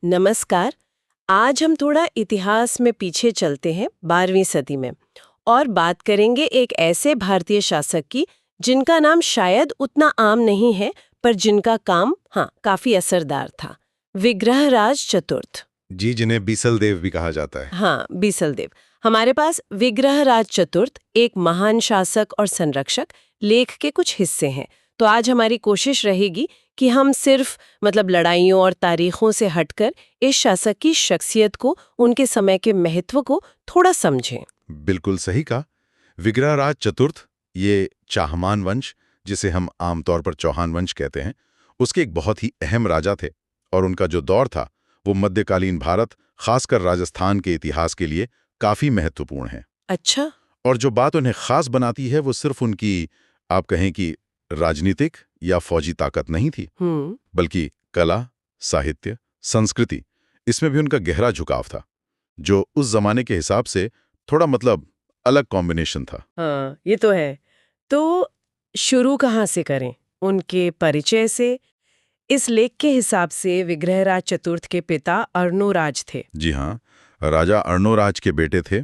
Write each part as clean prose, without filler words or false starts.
नमस्कार। आज हम थोड़ा इतिहास में पीछे चलते हैं 12वीं सदी में और बात करेंगे एक ऐसे भारतीय शासक की जिनका नाम शायद उतना आम नहीं है, पर जिनका काम काफी असरदार था। विग्रहराज चतुर्थ। जी, जिन्हें बीसल देव भी कहा जाता है। हाँ, बीसल देव। हमारे पास विग्रहराज चतुर्थ एक महान शासक और संरक्षक लेख के कुछ हिस्से हैं। तो आज हमारी कोशिश रहेगी कि हम सिर्फ लड़ाइयों और तारीखों से हटकर इस शासक की शख्सियत को, उनके समय के महत्व को थोड़ा समझें। बिल्कुल सही कहा। विग्रहराज चतुर्थ, ये चाहमान वंश, जिसे हम आमतौर पर चौहान वंश कहते हैं, उसके एक बहुत ही अहम राजा थे। और उनका जो दौर था वो मध्यकालीन भारत, खासकर राजस्थान के इतिहास के लिए काफी महत्वपूर्ण है। अच्छा। और जो बात उन्हें खास बनाती है वो सिर्फ उनकी, आप कहें कि राजनीतिक या फौजी ताकत नहीं थी, बल्कि कला, साहित्य, संस्कृति, इसमें भी उनका गहरा झुकाव था, जो उस जमाने के हिसाब से थोड़ा अलग कॉम्बिनेशन था। हाँ, ये तो है। तो शुरू कहाँ से करें? उनके परिचय से। इस लेख के हिसाब से विग्रहराज चतुर्थ के पिता अर्णोराज थे। जी हाँ, राजा अर्णोराज के बेटे थे।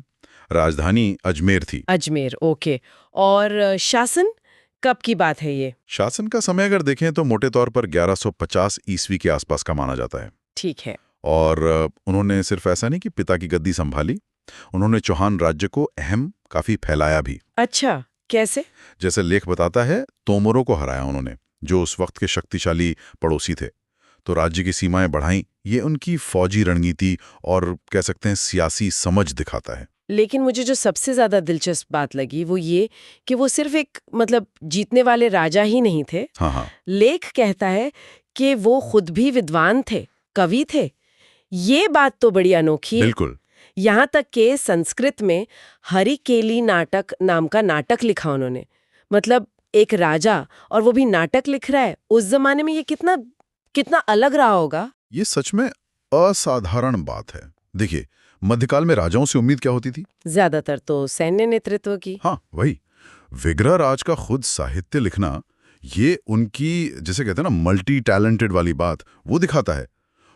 राजधानी अजमेर थी। अजमेर, ओके। और शासन कब की बात है ये? शासन का समय अगर देखें तो मोटे तौर पर 1150 ईस्वी के आसपास का माना जाता है। ठीक है। और उन्होंने सिर्फ ऐसा नहीं कि पिता की गद्दी संभाली, उन्होंने चौहान राज्य को काफी फैलाया भी। अच्छा, कैसे? जैसे लेख बताता है, तोमरों को हराया उन्होंने, जो उस वक्त के शक्तिशाली पड़ोसी थे। तो राज्य की सीमाएं बढ़ाईं। ये उनकी फौजी रणनीति और कह सकते हैं सियासी समझ दिखाता है। लेकिन मुझे जो सबसे ज्यादा दिलचस्प बात लगी वो ये कि वो सिर्फ एक जीतने वाले राजा ही नहीं थे। हाँ। लेख कहता है कि वो खुद भी विद्वान थे, कवि थे। ये बात तो बड़ी अनोखी है। बिल्कुल। यहाँ तक के संस्कृत में हरिकेली नाटक नाम का नाटक लिखा उन्होंने। एक राजा, और वो भी नाटक लिख रहा है। उस जमाने में ये कितना कितना अलग रहा होगा। ये सच में असाधारण बात है। देखिए, मध्यकाल में राजाओं से उम्मीद क्या होती थी? ज्यादातर तो सैन्य नेतृत्व की। हाँ, वही। विग्रहराज का खुद साहित्य लिखना, ये उनकी, जैसे कहते हैं ना, मल्टी टैलेंटेड वाली बात, वो दिखाता है।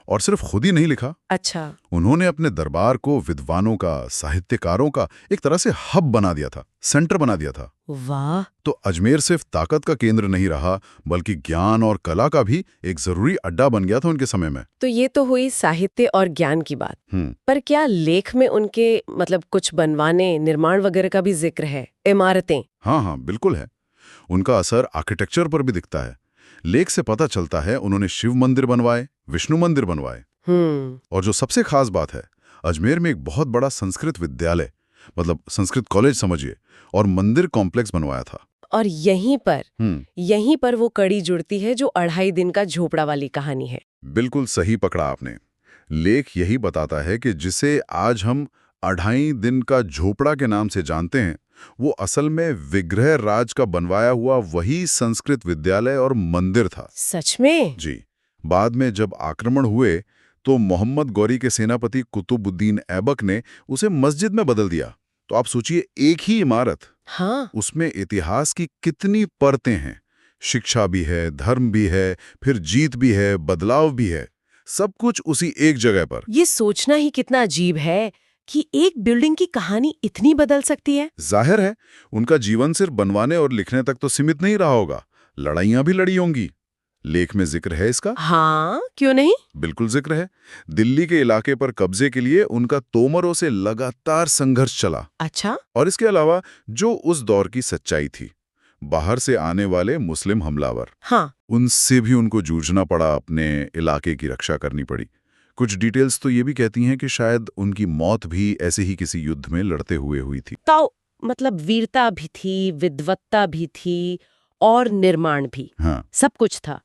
और सिर्फ खुद ही नहीं लिखा, अच्छा। उन्होंने अपने दरबार को विद्वानों का, साहित्यकारों का एक तरह से हब बना दिया था, सेंटर बना दिया था। वाह। तो अजमेर सिर्फ ताकत का केंद्र नहीं रहा, बल्कि ज्ञान और कला का भी एक जरूरी अड्डा बन गया था उनके समय में। तो ये तो हुई साहित्य और ज्ञान की बात। पर क्या लेख में उनके कुछ बनवाने, निर्माण वगैरह का भी जिक्र है? इमारतें? हाँ, बिल्कुल है। उनका असर आर्किटेक्चर पर भी दिखता है। लेख से पता चलता है उन्होंने शिव मंदिर बनवाए, विष्णु मंदिर बनवाए। और जो सबसे खास बात है, अजमेर में एक बहुत बड़ा संस्कृत विद्यालय, संस्कृत कॉलेज समझिए, और मंदिर कॉम्प्लेक्स बनवाया था। और यहीं पर वो कड़ी जुड़ती है जो 2.5 दिन का झोपड़ा वाली कहानी है। बिल्कुल सही पकड़ा आपने। लेख यही बताता है कि जिसे आज हम 2.5 दिन का झोपड़ा के नाम से जानते हैं, वो असल में विग्रहराज का बनवाया हुआ वही संस्कृत विद्यालय और मंदिर था। सच में? जी। बाद में जब आक्रमण हुए तो मोहम्मद गौरी के सेनापति कुतुबुद्दीन ऐबक ने उसे मस्जिद में बदल दिया। तो आप सोचिए, एक ही इमारत, हाँ, उसमें इतिहास की कितनी परतें हैं। शिक्षा भी है, धर्म भी है, फिर जीत भी है, बदलाव भी है, सब कुछ उसी एक जगह पर। ये सोचना ही कितना अजीब है कि एक बिल्डिंग की कहानी इतनी बदल सकती है। जाहिर है, उनका जीवन सिर्फ बनवाने और लिखने तक तो सीमित नहीं रहा होगा, लड़ाइयां भी लड़ी होंगी। लेख में जिक्र है इसका। हाँ, क्यों नहीं? बिल्कुल जिक्र है। दिल्ली के इलाके पर कब्जे के लिए उनका तोमरों से लगातार संघर्ष चला। अच्छा। और इसके अलावा जो उस दौर की सच्चाई थी, बाहर से आने वाले मुस्लिम हमलावर, हाँ, उनसे भी उनको जूझना पड़ा, अपने इलाके की रक्षा करनी पड़ी। कुछ डिटेल्स तो ये भी कहती हैं कि शायद उनकी मौत भी ऐसे ही किसी युद्ध में लड़ते हुए हुई थी। तो वीरता भी थी, विद्वत्ता भी थी और निर्माण भी। हाँ, सब कुछ था।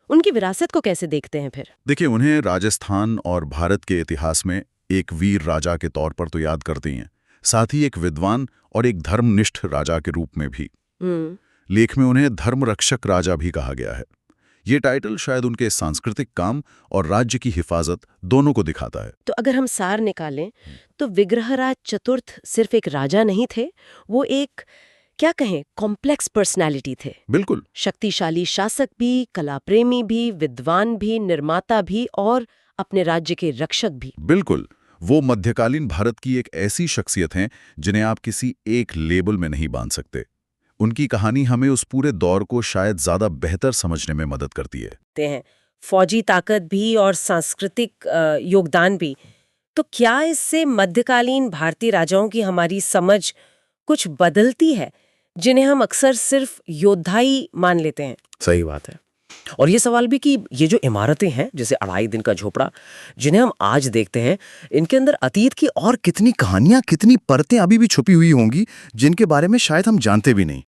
उनकी विरासत को कैसे देखते हैं फिर? देखिए, उन्हें राजस्थान और भारत के इतिहास में एक वीर राजा के तौर पर तो याद करते हैं, साथ ही एक विद्वान और एक धर्मनिष्ठ राजा के रूप में भी। लेख में उन्हें धर्मरक्षक राजा भी कहा गया है। ये टाइटल शायद उनके सांस्कृतिक काम और राज्य की हिफाजत दोनों को दिखाता है। तो अगर हम सार निकालें तो विग्रहराज चतुर्थ सिर्फ एक राजा नहीं थे, वो एक, क्या कहें, कॉम्प्लेक्स पर्सनालिटी थे। बिल्कुल। शक्तिशाली शासक भी, कला प्रेमी भी, विद्वान भी, निर्माता भी और अपने राज्य के रक्षक भी। बिल्कुल, वो मध्यकालीन भारत की एक ऐसी शख्सियत हैं जिन्हें आप किसी एक लेबल में नहीं बांध सकते। उनकी कहानी हमें उस पूरे दौर को शायद ज्यादा बेहतर समझने में मदद करती है। ते हैं फौजी ताकत भी और सांस्कृतिक योगदान भी। तो क्या इससे मध्यकालीन भारतीय राजाओं की हमारी समझ कुछ बदलती है, जिन्हें हम अक्सर सिर्फ योद्धा ही मान लेते हैं? सही बात है। और ये सवाल भी कि ये जो इमारतें हैं जैसे अढ़ाई दिन का झोपड़ा जिन्हें हम आज देखते हैं, इनके अंदर अतीत की और कितनी कहानियां, कितनी परतें अभी भी छुपी हुई होंगी जिनके बारे में शायद हम जानते भी नहीं।